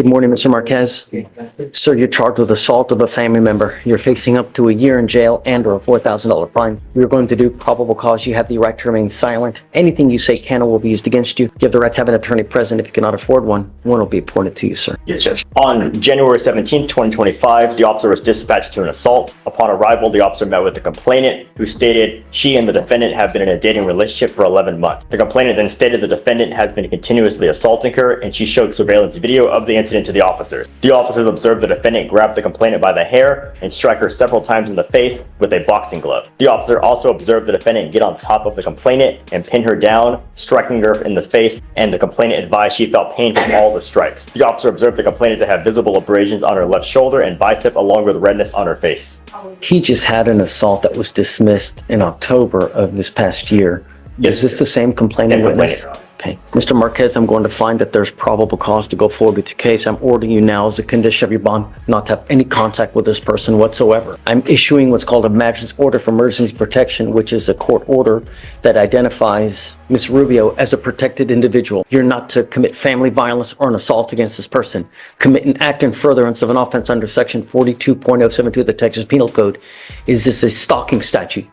Good morning, Mr. Marquez. Sir, you're charged with assault of a family member. You're facing up to a year in jail and or a $4,000 fine. We're going to do probable cause. You have the right to remain silent. Anything you say can or will be used against you. You have the right to have an attorney present. If you cannot afford one will be appointed to you, sir. Yes, Judge. On January 17, 2025, the officer was dispatched to an assault. Upon arrival, the officer met with the complainant, who stated she and the defendant have been in a dating relationship for 11 months. The complainant then stated the defendant had been continuously assaulting her, and she showed surveillance video of the incident to the officers. The officers observed the defendant grab the complainant by the hair and strike her several times in the face with a boxing glove. The officer also observed the defendant get on top of the complainant and pin her down, striking her in the face, and the complainant advised she felt pain from all the strikes. The officer observed the complainant to have visible abrasions on her left shoulder and bicep, along with redness on her face. He just had an assault that was dismissed in October of this past year. Yes, Is this the same complaining witness? Okay. Mr. Marquez, I'm going to find that there's probable cause to go forward with your case. I'm ordering you now as a condition of your bond not to have any contact with this person whatsoever. I'm issuing what's called a magistrate's order for emergency protection, which is a court order that identifies Ms. Rubio as a protected individual. You're not to commit family violence or an assault against this person. Commit an act in furtherance of an offense under section 42.072 of the Texas Penal Code. Is this a stalking statute?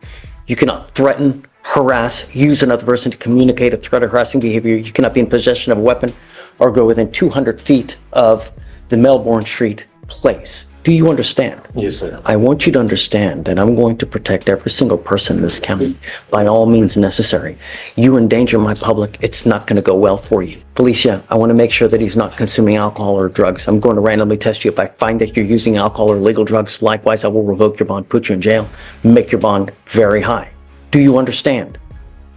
You cannot threaten, harass, use another person to communicate a threat or harassing behavior. You cannot be in possession of a weapon or go within 200 feet of the Melbourne Street place. Do you understand? Yes, sir. I want you to understand that I'm going to protect every single person in this county by all means necessary. You endanger my public, it's not going to go well for you. Felicia, I want to make sure that he's not consuming alcohol or drugs. I'm going to randomly test you. If I find that you're using alcohol or illegal drugs, likewise, I will revoke your bond, put you in jail, make your bond very high. Do you understand?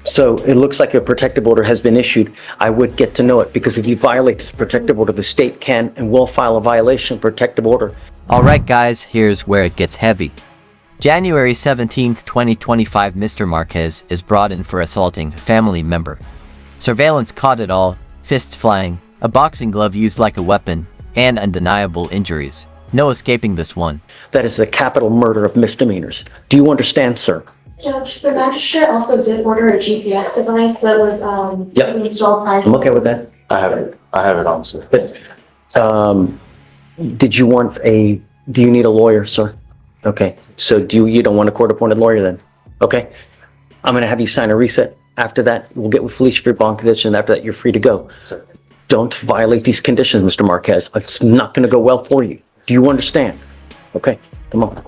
So it looks like a protective order has been issued. I would get to know it, because if you violate this protective order, the state can and will file a violation of protective order. Alright guys, here's where it gets heavy. January 17th, 2025, Mr. Marquez is brought in for assaulting a family member. Surveillance caught it all, fists flying, a boxing glove used like a weapon, and undeniable injuries. No escaping this one. That is the capital murder of misdemeanors. Do you understand, sir? Judge, the magistrate also did order a GPS device that was Yep. installed prior. I'm okay with that. I have it on, sir. Did you want do you need a lawyer, sir? Okay, so you don't want a court-appointed lawyer then? Okay, I'm gonna have you sign a reset. After that, we'll get with Felicia for your bond condition. After that, you're free to go. Sir. Don't violate these conditions, Mr. Marquez. It's not gonna go well for you. Do you understand? Okay, come on.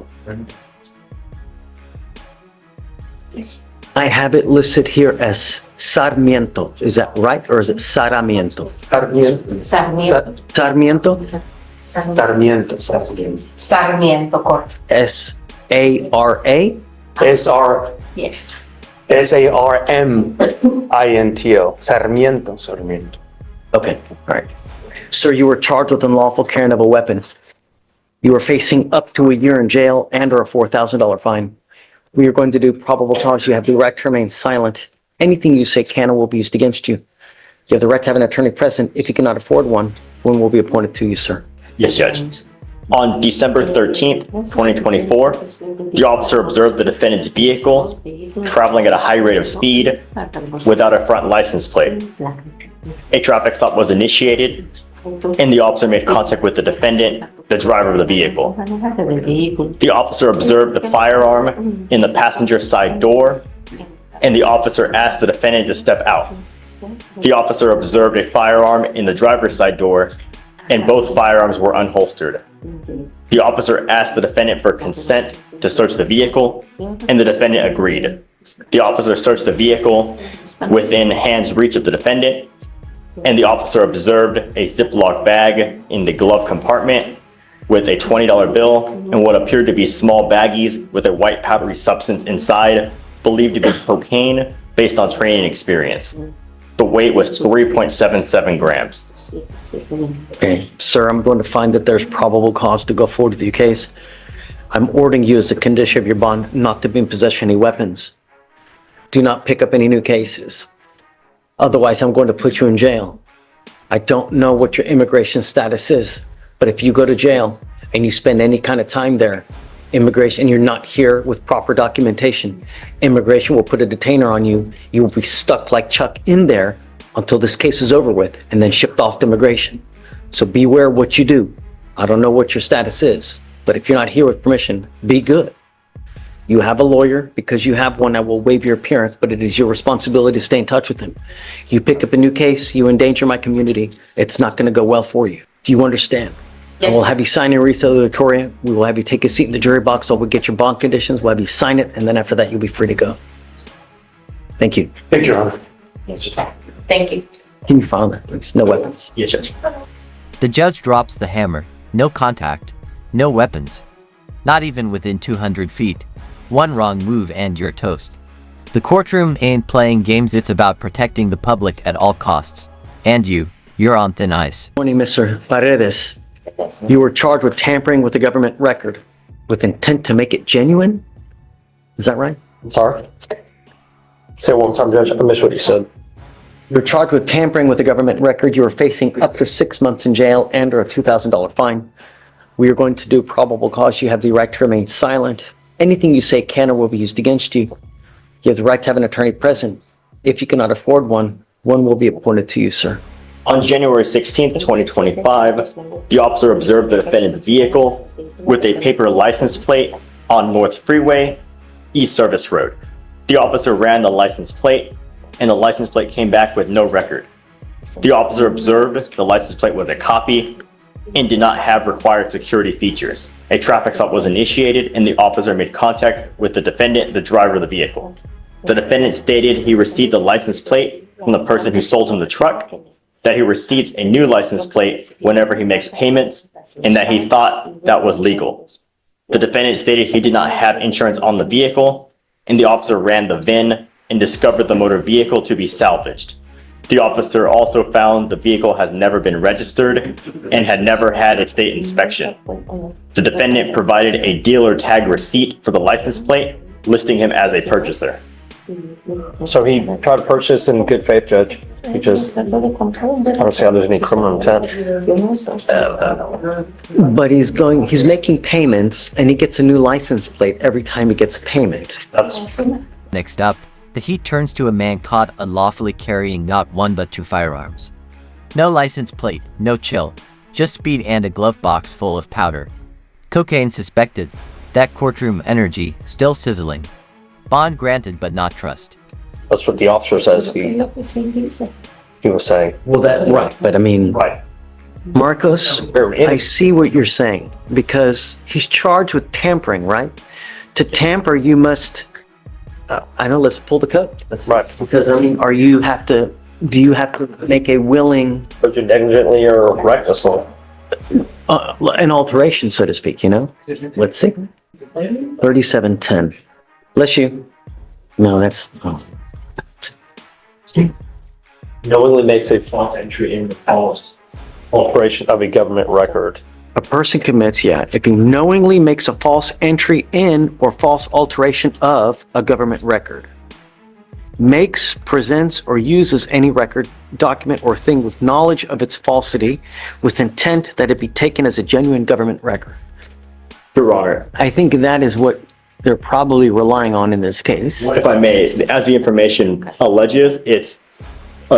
I have it listed here as Sarmiento. Is that right, or is it Sarmiento? Sarmiento. Sarmiento? Sarmiento. Sarmiento Court. S-A-R-A? S-R. Yes. S-A-R-M-I-N-T-O. Sarmiento. Okay, all right. Sir, you were charged with unlawful carrying of a weapon. You are facing up to a year in jail and or a $4,000 fine. We are going to do probable cause. You have the right to remain silent. Anything you say can or will be used against you. You have the right to have an attorney present. If you cannot afford one will be appointed to you, sir. Yes, Judge. On December 13th, 2024, the officer observed the defendant's vehicle traveling at a high rate of speed without a front license plate. A traffic stop was initiated, and the officer made contact with the defendant, the driver of the vehicle. The officer observed the firearm in the passenger side door, and the officer asked the defendant to step out. The officer observed a firearm in the driver's side door, and both firearms were unholstered. The officer asked the defendant for consent to search the vehicle, and the defendant agreed. The officer searched the vehicle within hand's reach of the defendant, and the officer observed a Ziploc bag in the glove compartment with a $20 bill and what appeared to be small baggies with a white powdery substance inside, believed to be cocaine based on training experience. The weight was 3.77 grams. Okay, sir, I'm going to find that there's probable cause to go forward with your case. I'm ordering you as a condition of your bond not to be in possession of any weapons. Do not pick up any new cases. Otherwise, I'm going to put you in jail. I don't know what your immigration status is, but if you go to jail and you spend any kind of time there, immigration, and you're not here with proper documentation, immigration will put a detainer on you. You will be stuck like Chuck in there until this case is over with and then shipped off to immigration. So beware what you do. I don't know what your status is, but if you're not here with permission, be good. You have a lawyer because you have one that will waive your appearance, but it is your responsibility to stay in touch with him. You pick up a new case, you endanger my community, it's not going to go well for you. Do you understand? Yes. And we'll have you sign your resolutoria. We will have you take a seat in the jury box while we get your bond conditions. We'll have you sign it, and then after that, you'll be free to go. Thank you. Thank you, Your Honor. Thank you. Can you file that, please? No weapons. Yes, Judge. The judge drops the hammer. No contact. No weapons. Not even within 200 feet. One wrong move and you're toast. The courtroom ain't playing games, it's about protecting the public at all costs. And you're on thin ice. Morning, Mr. Paredes. You were charged with tampering with the government record with intent to make it genuine? Is that right? I'm sorry. Say it one more time, Judge. I missed what you said. You're charged with tampering with the government record. You are facing up to 6 months in jail and or a $2,000 fine. We are going to do probable cause. You have the right to remain silent. Anything you say can or will be used against you. You have the right to have an attorney present. If you cannot afford one, one will be appointed to you, sir. On January 16th, 2025, the officer observed the defendant's vehicle with a paper license plate on North Freeway, East Service Road. The officer ran the license plate, and the license plate came back with no record. The officer observed the license plate was a copy and did not have required security features. A traffic stop was initiated, and the officer made contact with the defendant, the driver of the vehicle. The defendant stated he received the license plate from the person who sold him the truck, that he receives a new license plate whenever he makes payments, and that he thought that was legal. The defendant stated he did not have insurance on the vehicle, and the officer ran the VIN and discovered the motor vehicle to be salvaged. The officer also found the vehicle has never been registered and had never had a state inspection. The defendant provided a dealer tag receipt for the license plate, listing him as a purchaser. So he tried to purchase in good faith, Judge. He just, I don't see how there's any criminal intent. But he's making payments and he gets a new license plate every time he gets a payment. That's, Next up, the heat turns to a man caught unlawfully carrying not one but two firearms. No license plate, no chill, just speed and a glove box full of powder. Cocaine suspected. That courtroom energy still sizzling. Bond granted but not trust. that's what the officer says he was saying. Well, right, but I mean, Right. Marcos, I see what you're saying because he's charged with tampering, right? To tamper, you must, I know, let's pull the code. Right. Because I mean, do you have to make a willing, But you negligently or recklessly. an alteration, so to speak, you know? Let's see. 3710. Bless you. No, that's, oh. Knowingly makes a false entry in the false alteration of a government record. A person commits, if he knowingly makes a false entry in or false alteration of a government record, makes, presents, or uses any record, document, or thing with knowledge of its falsity with intent that it be taken as a genuine government record. Your Honor, I think that is what they're probably relying on in this case. if I may, as the information alleges, it's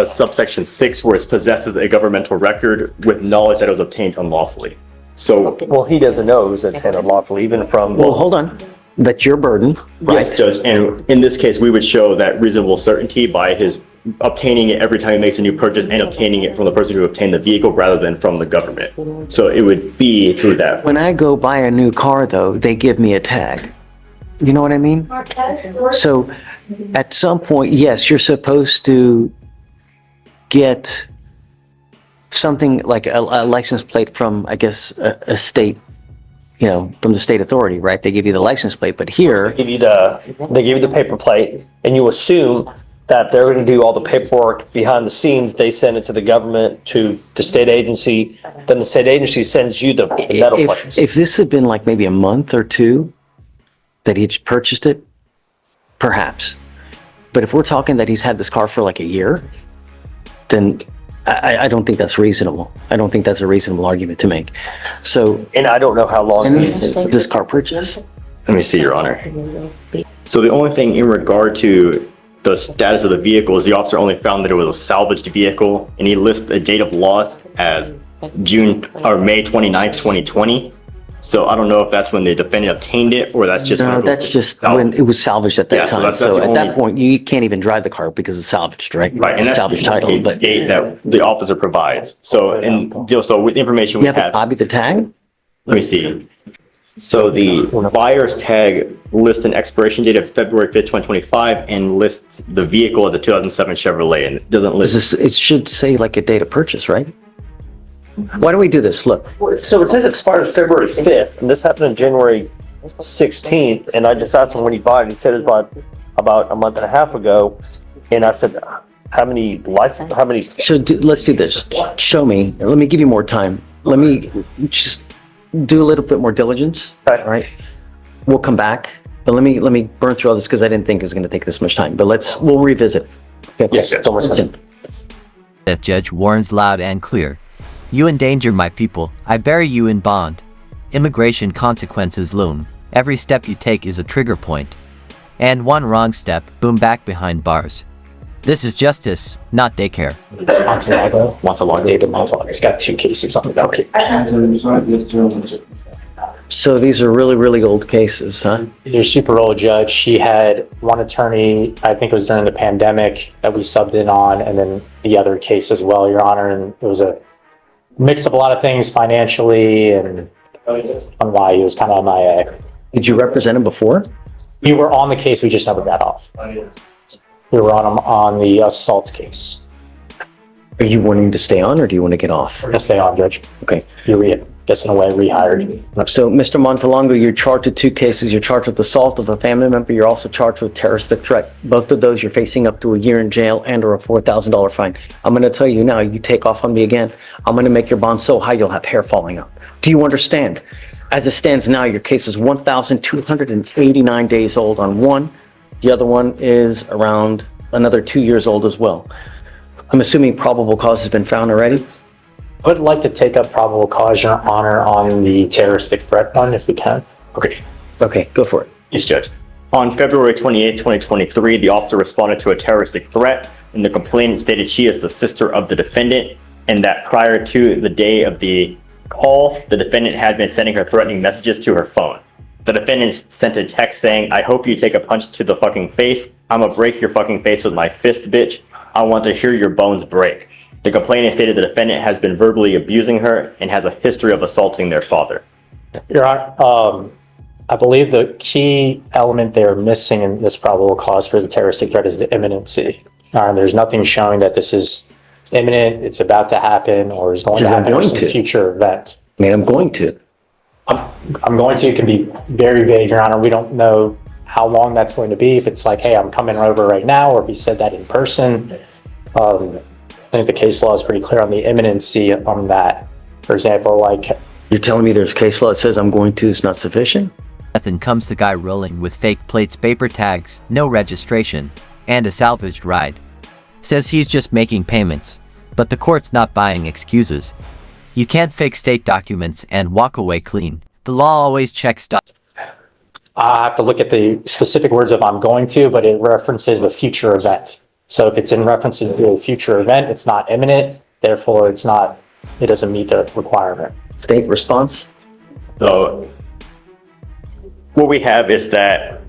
subsection 6 where it possesses a governmental record with knowledge that it was obtained unlawfully. So, Well, he doesn't know it was obtained unlawfully, even from. Well, hold on. That's your burden, right? yes, Judge, and in this case, we would show that reasonable certainty by his obtaining it every time he makes a new purchase and obtaining it from the person who obtained the vehicle rather than from the government. So it would be through that. When I go buy a new car, though, they give me a tag. You know what I mean? So at some point, yes, you're supposed to get something like a license plate from, I guess, a state, you know, from the state authority, right? They give you the license plate, but here, They give you the paper plate, and you assume that they're going to do all the paperwork behind the scenes. They send it to the government, to the state agency. Then the state agency sends you the metal plates. if this had been like maybe a month or two that he'd purchased it, perhaps. But if we're talking that he's had this car for like a year, then I don't think that's reasonable. I don't think that's a reasonable argument to make. So, And I don't know how long. and this car purchase, Let me see, Your Honor. So the only thing in regard to the status of the vehicle is the officer only found that it was a salvaged vehicle, and he lists a date of loss as June or May 29th, 2020. So I don't know if that's when the defendant obtained it or that's just. No, when it was that's just salvaged. when it was salvaged at Yeah, that so time. that's So the at that only- point, you can't even drive the car because it's salvaged, right? Right, and It's a that's salvage the title, only but date that the officer provides. So, and, so with the information we you have a have, copy of the tag? let me see. So the buyer's tag lists an expiration date of February 5th, 2025 and lists the vehicle of the 2007 Chevrolet and it doesn't Is list. this, it should say like a date of purchase, right? Why don't we do this? Look, So it says it expired February 5th, and this happened on January 16th, and I just asked him when he bought it. He said it was about a month and a half ago. And I said, how many let's do this. Show me, let me give you more time. Let me just do a little bit more diligence, Okay. all right? We'll come back, but let me burn through all this because I didn't think it was going to take this much time, but we'll revisit. Okay. Yes, yes. Death judge warns loud and clear. You endanger my people. I bury you in bond. Immigration consequences loom. Every step you take is a trigger point. And one wrong step, boom, back behind bars. This is justice, not daycare. Montalago. He's got 2 cases on the docket. So these are really, really old cases, huh? These are super old, Judge. She had one attorney, I think it was during the pandemic, that we subbed in on, and then the other case as well, Your Honor. And it was a mix of a lot of things financially and on why he was kind of MIA. Did you represent him before? We were on the case, we just never got off. We were on him on the assault case. Are you wanting to stay on or do you want to get off? We're gonna stay on, Judge. Okay. You guess in a way rehired. So, Mr. Montalongo, you're charged with 2 cases. You're charged with assault of a family member. You're also charged with terroristic threat. Both of those, you're facing up to a year in jail and or a $4,000 fine. I'm going to tell you now, you take off on me again, I'm going to make your bond so high you'll have hair falling out. Do you understand? As it stands now, your case is 1,289 days old on one. The other one is around another 2 years old as well. I'm assuming probable cause has been found already? I would like to take up probable cause, Your Honor, on the terroristic threat one, if we can. Okay. Okay, go for it. Yes, Judge. On February 28th, 2023, the officer responded to a terroristic threat and the complainant stated she is the sister of the defendant and that prior to the day of the call, the defendant had been sending her threatening messages to her phone. The defendant sent a text saying, "I hope you take a punch to the fucking face. I'ma break your fucking face with my fist, bitch. I want to hear your bones break." The complainant stated the defendant has been verbally abusing her and has a history of assaulting their father. Your Honor, I believe the key element they're missing in this probable cause for the terroristic threat is the imminency. There's nothing showing that this is imminent, it's about to happen, or is going to Because I'm happen, or going some to. future event. I mean, I'm going to. I'm going to, it can be very vague, Your Honor. We don't know how long that's going to be. If it's like, hey, I'm coming over right now, or if he said that in person. I think the case law is pretty clear on the imminency on that. For example, like, You're telling me there's case law that says I'm going to is not sufficient? Then comes the guy rolling with fake plates, paper tags, no registration, and a salvaged ride. Says he's just making payments, but the court's not buying excuses. You can't fake state documents and walk away clean. The law always checks I have to look at the specific words of I'm going to, but it references a future event. So if it's in reference to a future event, it's not imminent, therefore it doesn't meet the requirement. State response? So what we have is that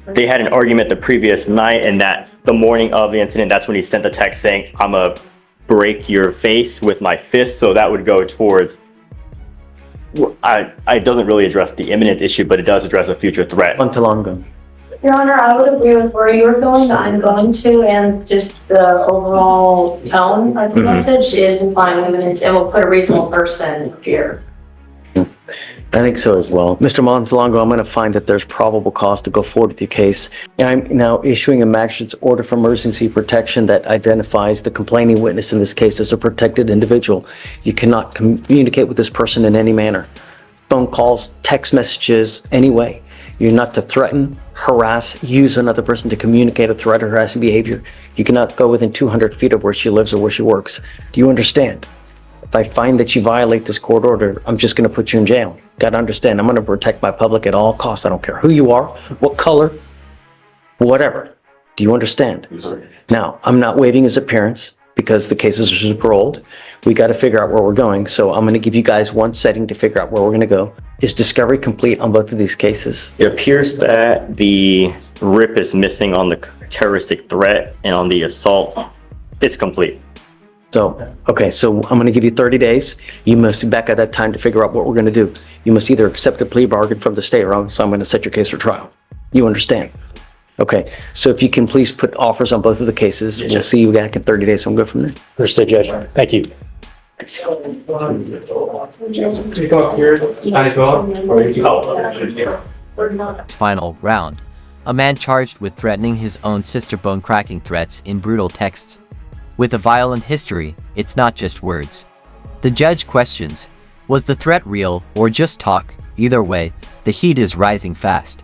they had an argument the previous night and that the morning of the incident, that's when he sent the text saying, "I'ma break your face with my fist." So that would go towards, it doesn't really address the imminent issue, but it does address a future threat. Montalongo. Your Honor, I would agree with where you're going, I'm going to, and just the overall tone of the message is implying imminent and will put a reasonable person in fear. I think so as well. Mr. Montalongo, I'm going to find that there's probable cause to go forward with your case. I'm now issuing a magistrate's order for emergency protection that identifies the complaining witness in this case as a protected individual. You cannot communicate with this person in any manner. Phone calls, text messages, any way. You're not to threaten, harass, use another person to communicate a threat or harassing behavior. You cannot go within 200 feet of where she lives or where she works. Do you understand? If I find that you violate this court order, I'm just going to put you in jail. Got to understand, I'm going to protect my public at all costs. I don't care who you are, what color, whatever. Do you understand? Now, I'm not waiving his appearance. because the cases are super old. We got to figure out where we're going. So I'm going to give you guys one setting to figure out where we're going to go. Is discovery complete on both of these cases? It appears that the RIP is missing on the terroristic threat and on the assault. It's complete. So, okay, so I'm going to give you 30 days. You must be back at that time to figure out what we're going to do. You must either accept a plea bargain from the state or else I'm going to set your case for trial. You understand? Okay, so if you can please put offers on both of the cases, we'll see you back in 30 days. So we'll go from there. Understood, Judge. Thank you. Final round. A man charged with threatening his own sister, bone cracking threats in brutal texts. With a violent history, it's not just words. The judge questions, was the threat real or just talk? Either way, the heat is rising fast.